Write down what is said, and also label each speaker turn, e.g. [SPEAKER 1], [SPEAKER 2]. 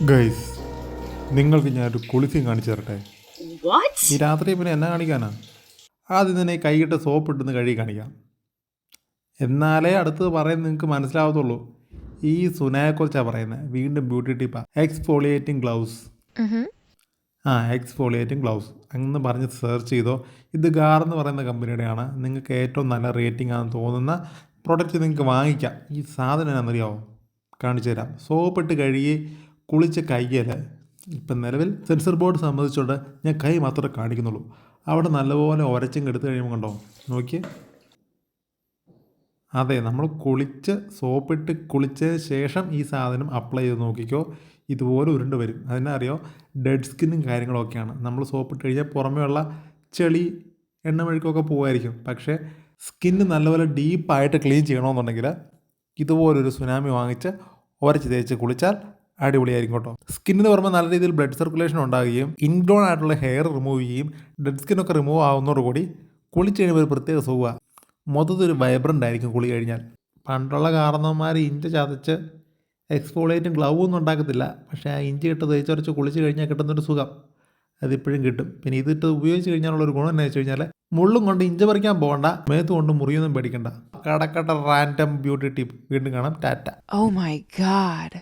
[SPEAKER 1] Guys, നിങ്ങൾക്ക് ഞാനൊരു കുളിസിയും കാണിച്ചു തരട്ടെ.
[SPEAKER 2] What?
[SPEAKER 1] ഈ രാത്രി പിന്നെ എന്നാ കാണിക്കാനാ? ആദ്യം തന്നെ കൈയിട്ട് സോപ്പ് ഇട്ടുന്ന് കഴുകി കാണിക്കാം. എന്നാലേ അടുത്തത് പറയുന്നത് നിങ്ങൾക്ക് മനസ്സിലാവത്തുള്ളൂ. ഈ സുനയെക്കുറിച്ചാണ് പറയുന്നത്. വീണ്ടും ബ്യൂട്ടി ടിപ്പാ. Exfoliating gloves. എക്സ്ഫോളിയേറ്റിംഗ് ഗ്ലൗസ് എന്ന് പറഞ്ഞ് സെർച്ച് ചെയ്തോ. ഇത് ഗാർ എന്ന് പറയുന്ന കമ്പനിയുടെയാണ്. നിങ്ങൾക്ക് ഏറ്റവും നല്ല റേറ്റിംഗ് ആണെന്ന് തോന്നുന്ന പ്രൊഡക്റ്റ് നിങ്ങൾക്ക് വാങ്ങിക്കാം. ഈ സാധനം എന്നാണെന്നറിയാമോ? കാണിച്ചു തരാം. സോപ്പിട്ട് കഴുകി കുളിച്ച കയ്യിൽ ഇപ്പം നിലവിൽ സെൻസർ ബോർഡ് സംബന്ധിച്ചുകൊണ്ട് ഞാൻ കൈ മാത്രമേ കാണിക്കുന്നുള്ളൂ. അവിടെ നല്ലപോലെ ഉരച്ചും എടുത്ത് കഴിയുമ്പോൾ കണ്ടോ, നോക്കി. അതെ, നമ്മൾ കുളിച്ച് സോപ്പിട്ട് കുളിച്ചതിന് ശേഷം ഈ സാധനം അപ്ലൈ ചെയ്ത് നോക്കിക്കോ. ഇതുപോലെ ഉരുണ്ട് വരും. അതിനറിയോ, ഡെഡ് സ്കിന്നും കാര്യങ്ങളൊക്കെയാണ്. നമ്മൾ സോപ്പിട്ട് കഴിഞ്ഞാൽ പുറമേയുള്ള ചെളി എണ്ണമെഴുക്കൊക്കെ പോകുമായിരിക്കും. പക്ഷേ സ്കിന്ന് നല്ലപോലെ ഡീപ്പായിട്ട് ക്ലീൻ ചെയ്യണമെന്നുണ്ടെങ്കിൽ ഇതുപോലൊരു സുനാമി വാങ്ങിച്ച് ഉരച്ച് തേച്ച് കുളിച്ചാൽ അടിപൊളിയായിരിക്കും കേട്ടോ. സ്കിന്നിന് പുറമെ നല്ല രീതിയിൽ ബ്ലഡ് സർക്കുലേഷൻ ഉണ്ടാകുകയും ഇൻഗ്രോൺ ആയിട്ടുള്ള ഹെയർ റിമൂവ് ചെയ്യുകയും ഡെഡ് സ്കിന്നൊക്കെ റിമൂവ് ആവുന്നതോടുകൂടി കുളിച്ച് കഴിയുമ്പോൾ ഒരു പ്രത്യേക സുഖമാണ്. മൊത്തത്തിൽ ഒരു വൈബ്രൻ്റ് ആയിരിക്കും കുളി കഴിഞ്ഞാൽ. പണ്ടുള്ള കാരണവന്മാർ ഇഞ്ചി ചതച്ച് എക്സ്ഫോളിയേറ്റും ഗ്ലൗ ഒന്നും ഉണ്ടാക്കത്തില്ല. പക്ഷേ ആ ഇഞ്ചി ഇട്ട് തേച്ചൊരച്ച് കുളിച്ച് കഴിഞ്ഞാൽ കിട്ടുന്നൊരു സുഖം അതിപ്പോഴും കിട്ടും. പിന്നെ ഇതിട്ട് ഉപയോഗിച്ച് കഴിഞ്ഞാലുള്ളൊരു ഗുണം എന്ന് വെച്ച് കഴിഞ്ഞാൽ മുള്ളും കൊണ്ട് ഇഞ്ചി പറിക്കാൻ പോകണ്ട, മേത്ത് കൊണ്ട് മുറിയൊന്നും പേടിക്കണ്ട. കടക്കട്ട റാൻഡം ബ്യൂട്ടി ടിപ്പ്. വീണ്ടും കാണാം. ടാറ്റ.
[SPEAKER 2] Oh my god.